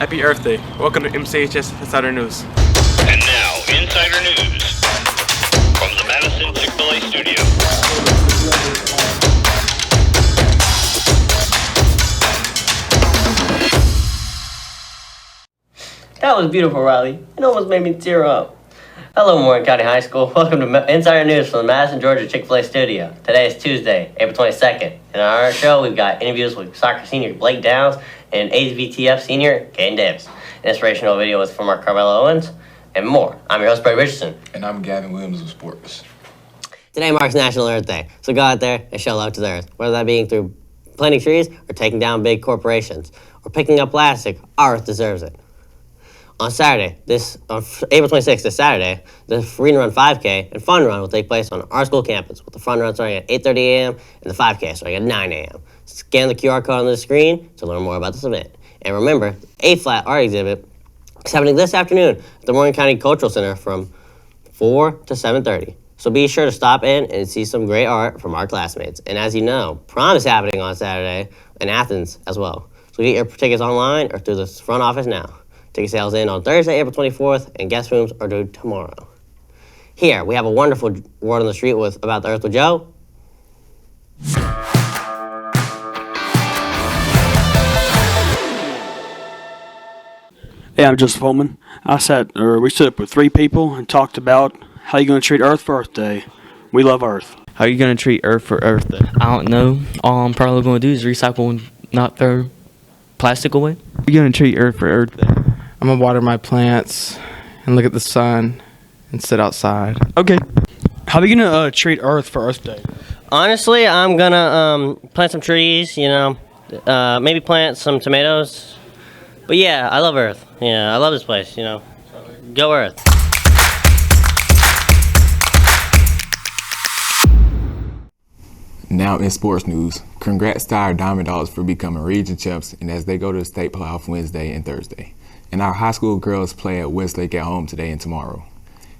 Happy Earth Day. Welcome to MCHS Insider News. And now, Insider News from the Madison Chick-fil-A studio. That was beautiful, Riley. It almost made me tear up. Hello, Morgan County High School. Welcome to Insider News from the Madison, Georgia Chick-fil-A studio. Today is Tuesday, April 22nd. And on our show, we've got interviews with soccer senior Blake Downs and AVTF senior Kaden Davis. An inspirational video was from our Carmela Owens and more. I'm your host, Brody Richardson. And I'm Gavin Williams of Sports. Today marks National Earth Day, so go out there and show love to the earth, whether that being through planting trees or taking down big corporations or picking up plastic. Our earth deserves it. On Saturday, on April 26th, this Saturday, the Free and Run 5K and Fun Run will take place on our school campus, with the Fun Run starting at 8:30 a.m. and the 5K starting at 9 a.m. Scan the QR code on the screen to learn more about this event. And remember, the A-Flat art exhibit is happening this afternoon at the Morgan County Cultural Center from 4 to 7:30. So be sure to stop in and see some great art from our classmates. And as you know, prom is happening on Saturday in Athens as well. So get your tickets online or through the front office now. Ticket sales in on Thursday, April 24th, and guest rooms are due tomorrow. Here, we have a wonderful word on the street about the Earth with Joe. Hey, I'm Joseph Holman. We stood up with 3 people and talked about how you're going to treat Earth for Earth Day. We love Earth. How are you going to treat Earth for Earth Day? I don't know. All I'm probably going to do is recycle and not throw plastic away. How are you going to treat Earth for Earth Day? I'm going to water my plants and look at the sun and sit outside. Okay. How are you going to treat Earth for Earth Day? Honestly, I'm going to plant some trees, maybe plant some tomatoes. But yeah, I love Earth. Yeah, I love this place, Go Earth. Now in sports news, congrats to our Diamond Dogs for becoming region champs, and as they go to the state playoff Wednesday and Thursday. And our high school girls play at Westlake at home today and tomorrow.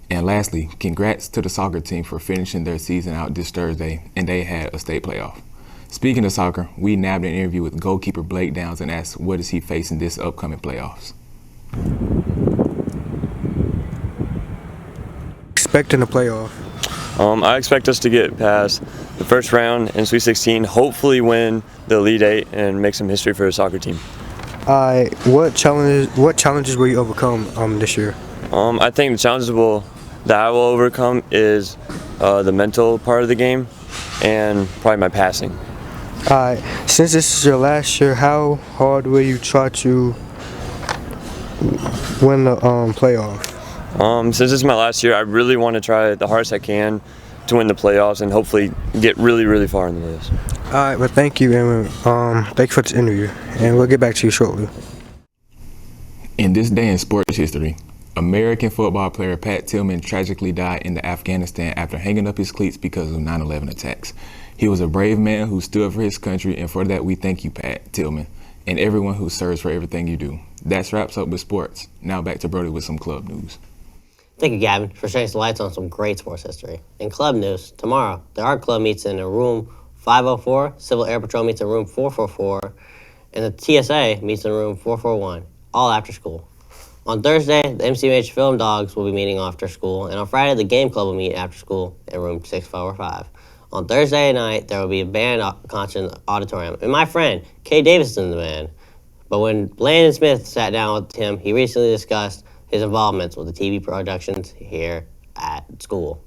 And lastly, congrats to the soccer team for finishing their season out this Thursday, and they had a state playoff. Speaking of soccer, we nabbed an interview with goalkeeper Blake Downs and asked what is he facing this upcoming playoffs. Expecting a playoff. I expect us to get past the first round in Sweet 16, hopefully win the Elite 8 and make some history for the soccer team. What challenges will you overcome this year? I think the challenges that I will overcome is the mental part of the game and probably my passing. Since this is your last year, how hard will you try to win the playoff? Since this is my last year, I really want to try the hardest I can to win the playoffs and hopefully get really, really far in the list. All right, well, thank you, and thank you for this interview, and we'll get back to you shortly. In this day in sports history, American football player Pat Tillman tragically died in Afghanistan after hanging up his cleats because of 9/11 attacks. He was a brave man who stood for his country, and for that we thank you, Pat Tillman, and everyone who serves for everything you do. That wraps up with sports. Now back to Brody with some club news. Thank you, Gavin, for shedding some lights on some great sports history. In club news, tomorrow, the Art Club meets in room 504, Civil Air Patrol meets in room 444, and the TSA meets in room 441, all after school. On Thursday, the MCMH Film Dogs will be meeting after school, and on Friday, the Game Club will meet after school in room 645. On Thursday night, there will be a band concert in the auditorium, and my friend, Kay Davis, is in the band. But when Landon Smith sat down with him, he recently discussed his involvements with the TV productions here at school.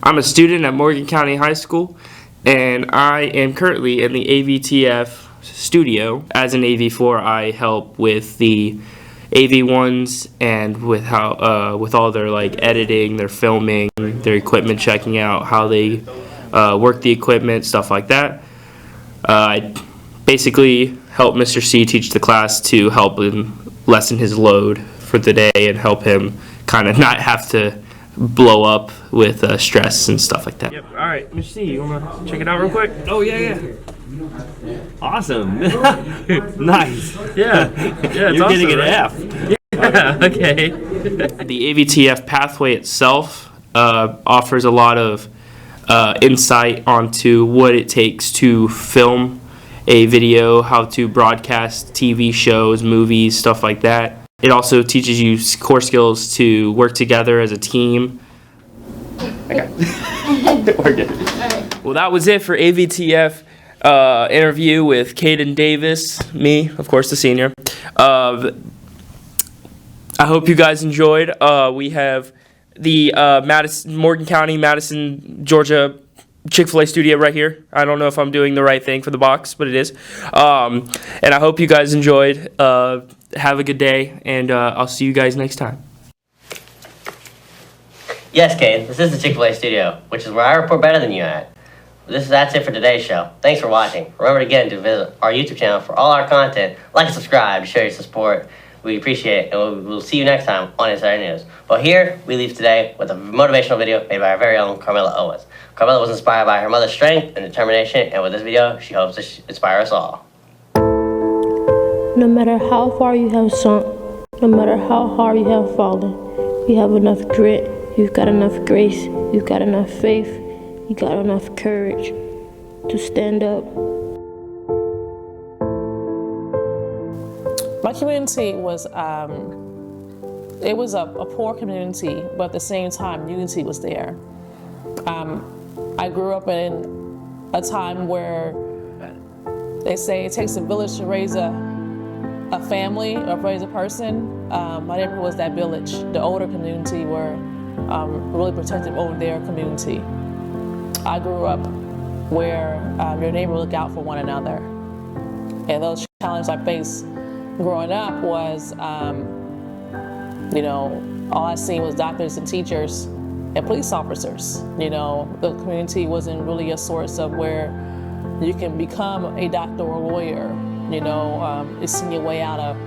I'm a student at Morgan County High School, and I am currently in the AVTF studio. As an AV4, I help with the AV1s and with with all their editing, their filming, their equipment checking out, how they work the equipment, stuff like that. I basically help Mr. C teach the class to help him lessen his load for the day and help him kind of not have to blow up with stress and stuff like that. Yep. All right, Mr. C, you want to check it out real quick? Oh, yeah. Awesome. Nice. Yeah, You're awesome, getting an right? F. Okay. The AVTF pathway itself offers a lot of insight onto what it takes to film a video, how to broadcast TV shows, movies, stuff like that. It also teaches you core skills to work together as a team. Okay. We're good. Well, that was it for AVTF interview with Kaden Davis, me, of course, the senior. I hope you guys enjoyed. We have the Morgan County, Madison, Georgia Chick-fil-A studio right here. I don't know if I'm doing the right thing for the box, but it is. And I hope you guys enjoyed. Have a good day, and I'll see you guys next time. Yes, Kaden, this is the Chick-fil-A studio, which is where I report better than you at. That's it for today's show. Thanks for watching. Remember again to visit our YouTube channel for all our content. Like and subscribe to show your support. We appreciate it, and we'll see you next time on Insider News. But here, we leave today with a motivational video made by our very own Carmela Owens. Carmela was inspired by her mother's strength and determination, and with this video, she hopes to inspire us all. No matter how far you have sunk, no matter how hard you have fallen, you have enough grit, you've got enough grace, you've got enough faith, you got enough courage to stand up. My community was, it was a poor community, but at the same time, unity was there. I grew up in a time where they say it takes a village to raise a family or raise a person. My neighborhood was that village. The older community were really protective over their community. I grew up where your neighbor looked out for one another. And those challenges I faced growing up was, all I seen was doctors and teachers and police officers. The community wasn't really a source of where you can become a doctor or a lawyer. It's your way out of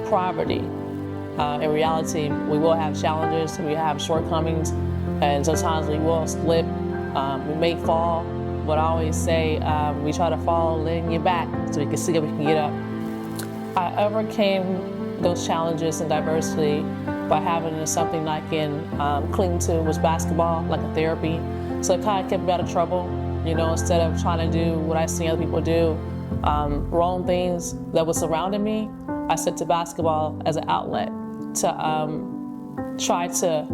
poverty. In reality, we will have challenges, we have shortcomings, and sometimes we will slip, we may fall, but I always say we try to fall, laying your back so we can see if we can get up. I overcame those challenges and diversity by having something I can cling to was basketball, like a therapy. So it kind of kept me out of trouble, instead of trying to do what I see other people do, wrong things that was surrounding me, I set to basketball as an outlet to try to,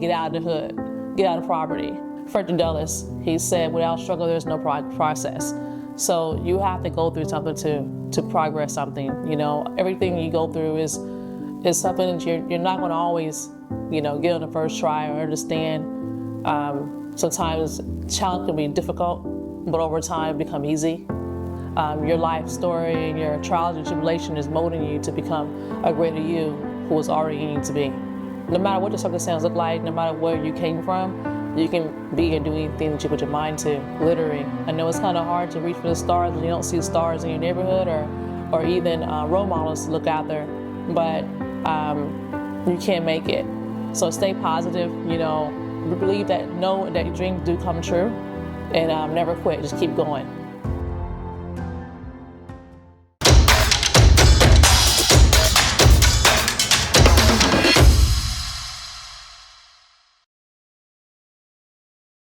get out of the hood, get out of poverty. Frederick Dulles, he said, without struggle, there's no process. So you have to go through something to progress something. Everything you go through is something that you're not going to always, get on the first try or understand. Sometimes challenge can be difficult, but over time become easy. Your life story and your trials and tribulation is molding you to become a greater you who was already in you to be. No matter what the circumstances look like, no matter where you came from, you can be and do anything that you put your mind to, literally. I know it's kind of hard to reach for the stars when you don't see stars in your neighborhood or even role models to look out there, but you can't make it. So stay positive, believe that dreams do come true, and never quit, just keep going.